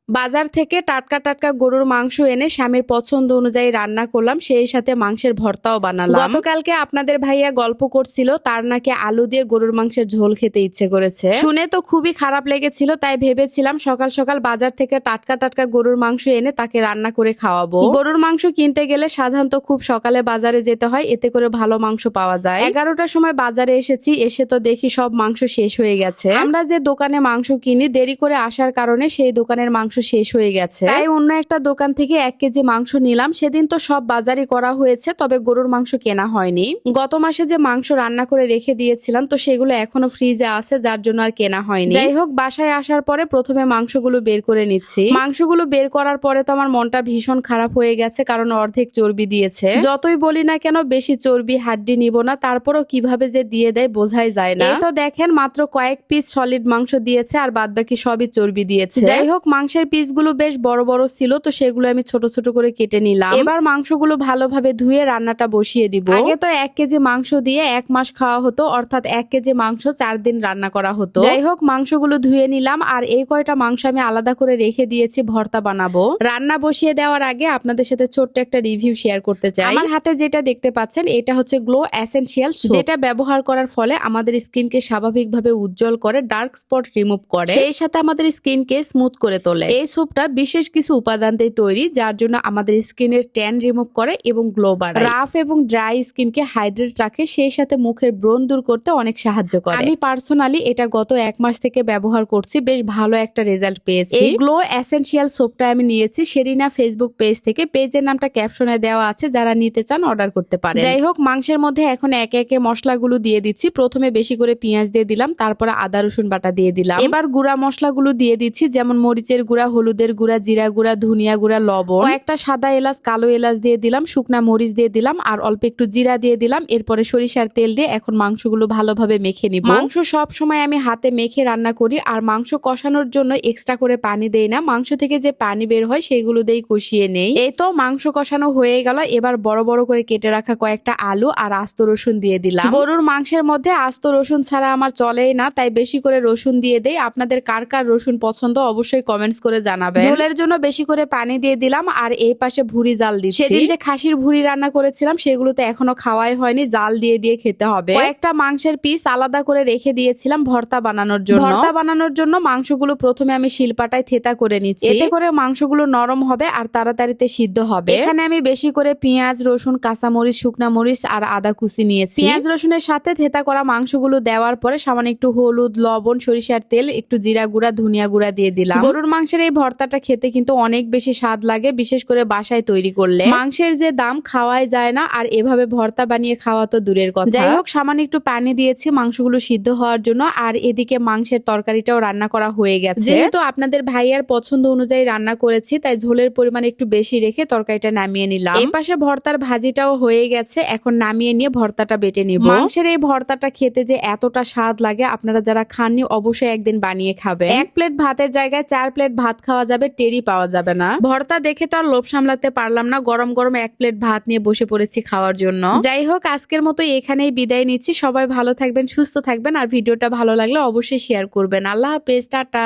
বাজার থেকে টাটকা টাটকা গরুর মাংস এনে স্বামীর পছন্দ অনুযায়ী রান্না করলাম, সেই সাথে মাংসের ভর্তাও বানালাম। গতকালকে আপনাদের ভাইয়া গল্প করছিল তার নাকি আলু দিয়ে গরুর মাংসের ঝোল খেতে ইচ্ছে করেছে। শুনে তো খুবই খারাপ লেগেছিল, তাই ভেবেছিলাম সকাল সকাল বাজার থেকে টাটকা টাটকা গরুর মাংস এনে তাকে রান্না করে খাওয়াবো। গরুর মাংস কিনতে গেলে সাধারণত খুব সকালে বাজারে যেতে হয়, এতে করে ভালো মাংস পাওয়া যায়। 11টার সময় বাজারে এসেছি, এসে তো দেখি সব মাংস শেষ হয়ে গেছে। আমরা যে দোকানে মাংস কিনি দেরি করে আসার কারণে সেই দোকানের মাংস শেষ হয়ে গেছে, তাই অন্য একটা দোকান থেকে 1 কেজি মাংস নিলাম। সেদিন তো সব বাজারই করা হয়েছে, তবে গরুর মাংস কেনা হয়নি। গত মাসে যে মাংস রান্না করে রেখে দিয়েছিলাম তো সেগুলো এখনো ফ্রিজে আছে, যার জন্য আর কেনা হয়নি। যাই হোক, বাসায় আসার পরে প্রথমে মাংসগুলো বের করে নিচ্ছি। মাংসগুলো বের করার পরে তো আমার মনটা ভীষণ খারাপ হয়ে গেছে, কারণ অর্ধেক চর্বি দিয়েছে। যতই বলি না কেন বেশি চর্বি হাড্ডি নিব না, তারপরও কিভাবে যে দিয়ে দেয় বোঝাই যায় না। এই তো দেখেন মাত্র কয়েক পিস সলিড মাংস দিয়েছে আর বাদবাকি সবই চর্বি দিয়েছে। যাই হোক, মাংসের পিসগুলো বেশ বড় বড় ছিল, তো সেগুলো আমি ছোট ছোট করে কেটে নিলাম। এবার মাংসগুলো ভালোভাবে ধুয়ে রান্নাটা বসিয়ে দিব। আগে তো 1 কেজি মাংস দিয়ে 1 মাস খাওয়া হতো, অর্থাৎ 1 কেজি মাংস 4 দিন রান্না করা হতো। যাই হোক, মাংসগুলো ধুয়ে নিলাম আর এই কয়টা মাংস আমি আলাদা করে রেখে দিয়েছি ভর্তা বানাবো। রান্না বসিয়ে দেওয়ার আগে আপনাদের সাথে ছোট্ট একটা রিভিউ শেয়ার করতে চাই। আমার হাতে যেটা দেখতে পাচ্ছেন এটা হচ্ছে গ্লো এসেনশিয়াল সোপ, যেটা ব্যবহার করার ফলে আমাদের স্কিনকে স্বাভাবিকভাবে উজ্জ্বল করে, ডার্ক স্পট রিমুভ করে, সেই সাথে আমাদের স্কিনকে স্মুথ করে তোলে। এই সোপটা বিশেষ কিছু উপাদান দিয়ে তৈরি, যার জন্য আমাদের স্কিনের ট্যান রিমুভ করে এবং গ্লো বাড়ায়। রাফ এবং ড্রাই স্কিনকে হাইড্রেট রাখে, সেই সাথে মুখের ব্রণ দূর করতে অনেক সাহায্য করে। আমি পার্সোনালি এটা গত 1 মাস থেকে ব্যবহার করছি, বেশ ভালো একটা রেজাল্ট পেয়েছি। এই গ্লো এসেনশিয়াল সোপটা আমি নিয়েছি সেরিনা ফেসবুক পেজ থেকে। পেজের নামটা ক্যাপশনে দেওয়া আছে, যারা নিতে চান অর্ডার করতে পারেন। যাই হোক, মাংসের মধ্যে এখন একে একে মশলাগুলো দিয়ে দিচ্ছি। প্রথমে বেশি করে পেঁয়াজ দিয়ে দিলাম, তারপরে আদা রসুন বাটা দিয়ে দিলাম। এবার গুঁড়া মশলাগুলো দিয়ে দিচ্ছি, যেমন মরিচের গুঁড়া, হলুদের গুঁড়া, জিরা গুঁড়া, ধনিয়া গুঁড়া, লবণ, কয়েকটা সাদা এলাচ, কালো এলাচ দিয়ে দিলাম, শুকনা মরিচ দিয়ে দিলাম আর অল্প একটু জিরা দিয়ে দিলাম। এরপরে সরিষার তেল দিয়ে এখন মাংসগুলো ভালোভাবে মেখে নিব। মাংস সব সময় আমি হাতে মেখে রান্না করি, আর মাংস কষানোর জন্য এক্সট্রা করে পানি দেই না। মাংস থেকে যে পানি বের হয় সেগুলো দিয়েই কষিয়ে নেই। এই তো মাংস কষানো হয়ে গেল। এবার বড় বড় করে কেটে রাখা কয়েকটা আলু আর আস্ত রসুন দিয়ে দিলাম। গরুর মাংসের মধ্যে আস্ত রসুন ছাড়া আমার চলেই না, তাই বেশি করে রসুন দিয়ে দেই। আপনাদের কার কার রসুন পছন্দ অবশ্যই কমেন্টস করে জানাবেন। ঝোলের জন্য বেশি করে পানি দিয়ে দিলাম আর এই পাশে ভুড়ি জাল দিচ্ছি। সেদিন যে খাসির ভুড়ি রান্না করেছিলাম সেগুলোতে এখনো খাওয়াই হয়নি, জাল দিয়ে দিয়ে খেতে হবে। কয়েকটা মাংসের পিস আলাদা করে রেখে দিয়েছিলাম ভর্তা বানানোর জন্য। ভর্তা বানানোর জন্য মাংসগুলো প্রথমে আমি শিলপাটায় থেতা করে নিচ্ছি, এতে করে মাংসগুলো নরম হবে আর তাড়াতাড়িতে সিদ্ধ হবে। এখানে আমি বেশি করে পেঁয়াজ, রসুন, কাঁচামরিচ, শুকনা মরিচ আর আদা কুচি নিয়েছি। পেঁয়াজ রসুনের সাথে থেতা করা মাংসগুলো দেওয়ার পরে সামান্য একটু হলুদ, লবণ, সরিষার তেল, একটু জিরা গুঁড়া, ধনিয়া গুঁড়া দিয়ে দিলাম। গরুর মাংসের এই ভর্তাটা খেতে কিন্তু অনেক বেশি স্বাদ লাগে, বিশেষ করে বাসায় তৈরি করলে। মাংসের যে দাম খাওয়াই যায় না, আর এভাবে ভর্তা বানিয়ে খাওয়া তো দূরের কথা। যাই হোক, সামান্য একটু পানি দিয়েছি মাংসগুলো সিদ্ধ হওয়ার জন্য, আর এদিকে মাংসের তরকারিটাও রান্না করা হয়ে গেছে। যেহেতু আপনাদের ভাইয়ার পছন্দ অনুযায়ী রান্না করেছি, তাই ঝোলের পরিমাণ একটু বেশি রেখে তরকারিটা নামিয়ে নিলাম। এই পাশে ভর্তার ভাজিটাও হয়ে গেছে, এখন নামিয়ে নিয়ে ভর্তাটা বেটে নিব। মাংসের এই ভর্তাটা খেতে যে এতটা স্বাদ লাগে, আপনারা যারা খাননি অবশ্যই একদিন বানিয়ে খাবেন। 1 প্লেট ভাতের জায়গায় 4 প্লেট ভাত খাওয়া যাবে, টেরি পাওয়া যাবে না। ভর্তা দেখে তো আর লোভ সামলাতে পারলাম না, গরম গরম 1 প্লেট ভাত নিয়ে বসে পড়েছি খাওয়ার জন্য। যাই হোক, আজকের মতো এখানেই বিদায় নিচ্ছি। সবাই ভালো থাকবেন, সুস্থ থাকবেন, আর ভিডিওটা ভালো লাগলে অবশ্যই শেয়ার করবেন। আল্লাহ হাফেজ, টাটা।